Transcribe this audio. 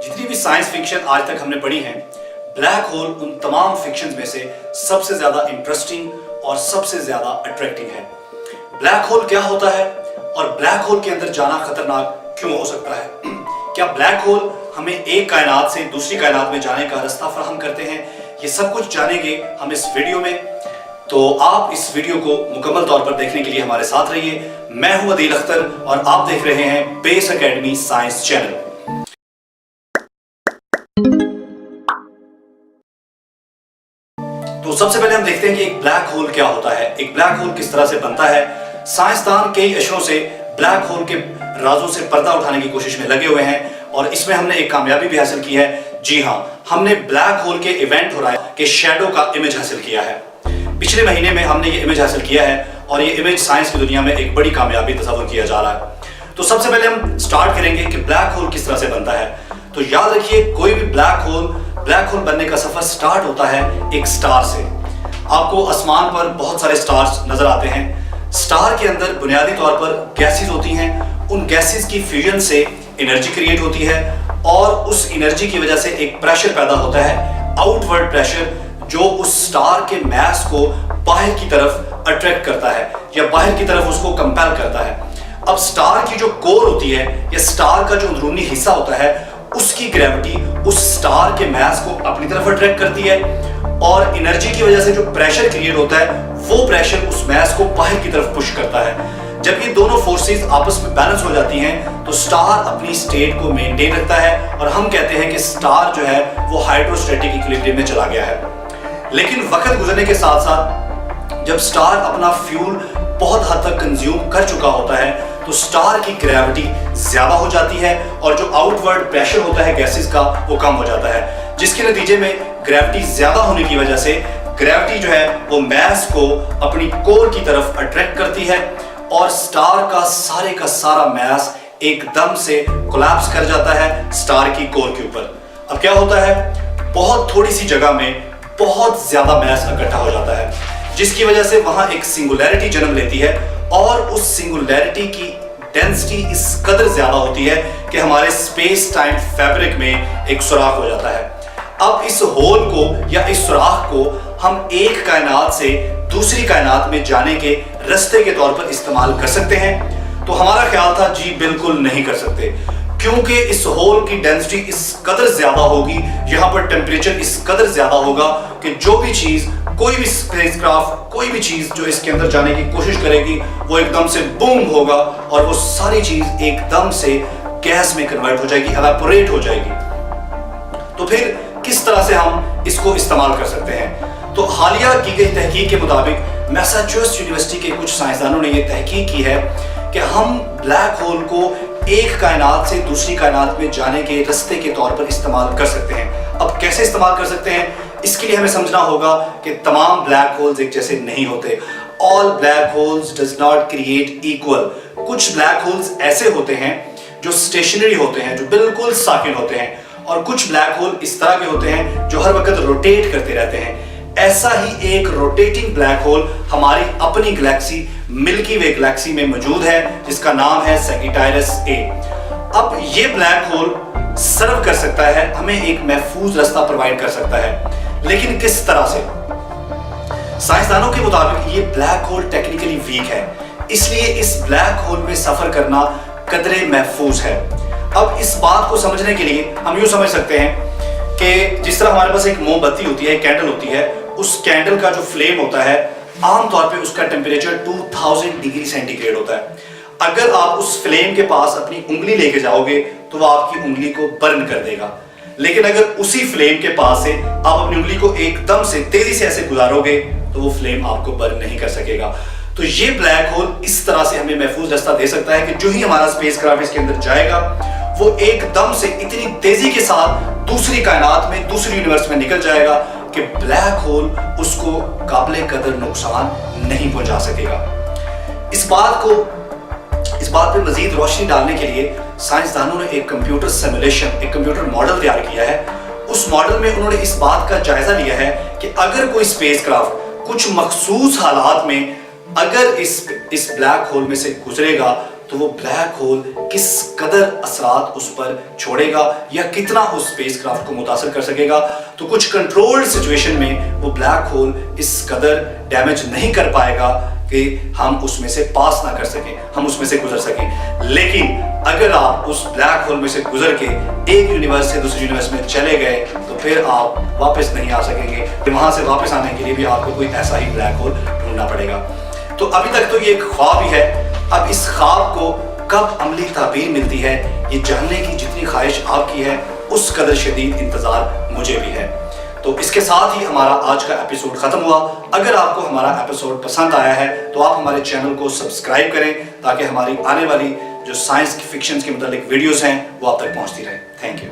जितनी भी science fiction आज तक हमने पढ़ी है, ब्लैक होल उन तमाम फिक्शन में से सबसे ज्यादा इंटरेस्टिंग और सबसे ज्यादा अट्रैक्टिव है। ब्लैक होल क्या होता है और ब्लैक होल के अंदर जाना खतरनाक क्यों हो सकता है? क्या ब्लैक होल हमें एक कायनात से दूसरी कायनात में जाने का रास्ता फराहम करते हैं? ये सब कुछ जानेंगे हम इस वीडियो में, तो आप इस वीडियो को मुकम्मल तौर पर देखने के लिए हमारे साथ रहिए। मैं हूं अदील अख्तर और आप देख रहे हैं बेस एकेडमी साइंस चैनल। तो सबसे पहले हम देखते हैं कि एक ब्लैक होल क्या होता है, एक ब्लैक होल किस तरह से बनता है। साइंसदान कई अशरों से ब्लैक होल के राजों से पर्दा उठाने की कोशिश में लगे हुए हैं और इसमें हमने एक कामयाबी भी हासिल की है। जी हां, हमने ब्लैक होल के इवेंट होराइजन के शैडो का इमेज हासिल किया है। पिछले महीने में हमने ये इमेज हासिल किया है और ये इमेज साइंस की दुनिया में एक बड़ी कामयाबी तस्वर किया जा रहा है। तो सबसे पहले हम स्टार्ट करेंगे कि ब्लैक होल किस तरह से बनता है। तो याद रखिए, कोई भी ब्लैक होल बनने का सफर स्टार्ट होता है एक स्टार से। आपको आसमान पर बहुत सारे स्टार्स नजर आते हैं। स्टार के अंदर बुनियादी तौर पर गैसेस होती हैं। उन गैसेस की फ्यूजन से एनर्जी क्रिएट होती है और उस एनर्जी की वजह से एक प्रेशर पैदा होता है, आउटवर्ड प्रेशर, जो उस स्टार के मास को बाहर की तरफ अट्रैक्ट करता है या बाहर की तरफ उसको कंपेल करता है। अब स्टार की जो कोर होती है या स्टार का जो अंदरूनी हिस्सा होता है, उसकी ग्रेविटी उस स्टार के मास को अपनी तरफ अट्रैक्ट करती है और एनर्जी की वजह से जो प्रेशर क्रिएट होता है वो प्रेशर उस मास को बाहर की तरफ पुश करता है। जब ये दोनों फोर्सेस आपस में बैलेंस हो जाती हैं तो स्टार अपनी स्टेट को मेंटेन रखता है और हम कहते हैं कि स्टार जो है वो हाइड्रोस्टैटिक इक्विलिब्रियम में चला गया है। लेकिन वक्त गुजरने के साथ साथ जब स्टार अपना फ्यूल बहुत हद तक कंज्यूम कर चुका होता है तो स्टार की ग्रेविटी ज्यादा हो जाती है और जो आउटवर्ड प्रेशर होता है गैसेस का वो कम हो जाता है, जिसके नतीजे में ग्रेविटी ज्यादा होने की वजह से ग्रेविटी जो है वो मास को अपनी कोर की तरफ अट्रैक्ट करती है और स्टार का सारा मास एकदम से कोलैप्स कर जाता है स्टार की कोर के ऊपर। अब क्या होता है, बहुत थोड़ी सी जगह में बहुत ज्यादा मास इकट्ठा हो जाता है, जिसकी वजह से वहां एक सिंगुलैरिटी जन्म लेती है और उस सिंगुलैरिटी की डेंसिटी इस कदर ज्यादा होती है कि हमारे स्पेस टाइम फैब्रिक में एक सुराख हो जाता है। अब इस होल को या इस सुराख को हम एक कायनात से दूसरी कायनात में जाने के रास्ते के तौर पर इस्तेमाल कर सकते हैं। तो हमारा ख्याल था जी बिल्कुल नहीं कर सकते, क्योंकि इस होल की डेंसिटी इस कदर ज्यादा होगी, यहाँ पर टेम्परेचर इस कदर ज्यादा होगा कि जो भी चीज, कोई भी स्पेसक्राफ्ट, कोई भी चीज जो इसके अंदर जाने की कोशिश करेगी वो एकदम से बूम होगा और वो सारी चीज एकदम से गैस में कन्वर्ट हो जाएगी, एवापोरेट हो जाएगी। तो फिर किस तरह से हम इसको इस्तेमाल कर सकते हैं? तो हालिया की गई तहकीक के मुताबिक मैसाचुसेट्स यूनिवर्सिटी के कुछ साइंसदानों ने यह तहकीक की है कि हम ब्लैक होल को एक कायनात से दूसरी कायनात में जाने के रास्ते के तौर पर इस्तेमाल कर सकते हैं। अब कैसे इस्तेमाल कर सकते हैं, इसके लिए हमें समझना होगा कि तमाम ब्लैक होल्स एक जैसे नहीं होते। All black holes does not create equal. कुछ ब्लैक होल्स ऐसे होते हैं जो स्टेशनरी होते हैं, जो बिल्कुल साकिन होते हैं, और कुछ ब्लैक होल इस तरह के होते हैं जो हर वक्त रोटेट करते रहते हैं। ऐसा ही एक रोटेटिंग ब्लैक होल हमारी अपनी गैलेक्सी मिल्की वे गैलेक्सी में मौजूद है, जिसका नाम है सैजिटेरियस ए। अब ये ब्लैक होल सर्व कर सकता है, हमें एक महफूज रास्ता प्रोवाइड कर सकता है, लेकिन किस तरह से? साइंसदानों के मुताबिक ये ब्लैक होल टेक्निकली वीक है, इसलिए इस ब्लैक होल में सफर करना कदरे महफूज है। अब इस बात को समझने के लिए हम यूं समझ सकते हैं कि जिस तरह हमारे पास एक मोमबत्ती होती है, कैंडल होती है, उस कैंडल का जो फ्लेम होता है आमतौर पे उसका टेम्परेचर 2000 डिग्री सेंटीग्रेड होता है। अगर आप उस फ्लेम के पास अपनी उंगली लेके जाओगे तो वो आपकी उंगली को बर्न कर देगा, लेकिन अगर उसी फ्लेम के पास से आप अपनी उंगली को एकदम से तेजी से ऐसे गुजारोगे तो वो फ्लेम आपको बर्न नहीं कर सकेगा। तो ये ब्लैक होल इस तरह से हमें महफूज रास्ता दे सकता है कि जो ही हमारा स्पेसक्राफ्ट इसके अंदर जाएगा वो एकदम से इतनी तेजी के साथ दूसरी कायनात में, दूसरी यूनिवर्स में निकल जाएगा कि ब्लैक होल उसको काबिले कदर नुकसान नहीं पहुंचा सकेगा। इस बात पे मजीद रोशनी डालने के लिए साइंसदानों ने एक कंप्यूटर सिमुलेशन, एक कंप्यूटर मॉडल तैयार किया है। उस मॉडल में उन्होंने इस बात का जायजा लिया है कि अगर कोई स्पेसक्राफ्ट कुछ मखसूस हालात में अगर इस ब्लैक होल में से गुजरेगा तो वो ब्लैक होल किस कदर असरात उस पर छोड़ेगा या कितना उस स्पेसक्राफ्ट को मुतासर कर सकेगा। तो कुछ कंट्रोल्ड सिचुएशन में वो ब्लैक होल इस कदर डैमेज नहीं कर पाएगा कि हम उसमें से पास ना कर सकें, हम उसमें से गुजर सकें। लेकिन अगर आप उस ब्लैक होल में से गुजर के एक यूनिवर्स से दूसरे यूनिवर्स में चले गए तो फिर आप वापस नहीं आ सकेंगे। वहां से वापस आने के लिए भी आपको कोई ऐसा ही ब्लैक होल ढूंढना पड़ेगा। तो अभी तक तो ये एक ख्वाब ही है। अब इस ख्वाब को कब अमली ताबीर मिलती है, ये जानने की जितनी ख्वाहिश आपकी है उस कदर शदीद इंतजार मुझे भी है। तो इसके साथ ही हमारा आज का एपिसोड खत्म हुआ। अगर आपको हमारा एपिसोड पसंद आया है तो आप हमारे चैनल को सब्सक्राइब करें ताकि हमारी आने वाली जो साइंस फिक्शन के मुतालिक वीडियोस हैं वो आप तक पहुंचती रहे। Thank you.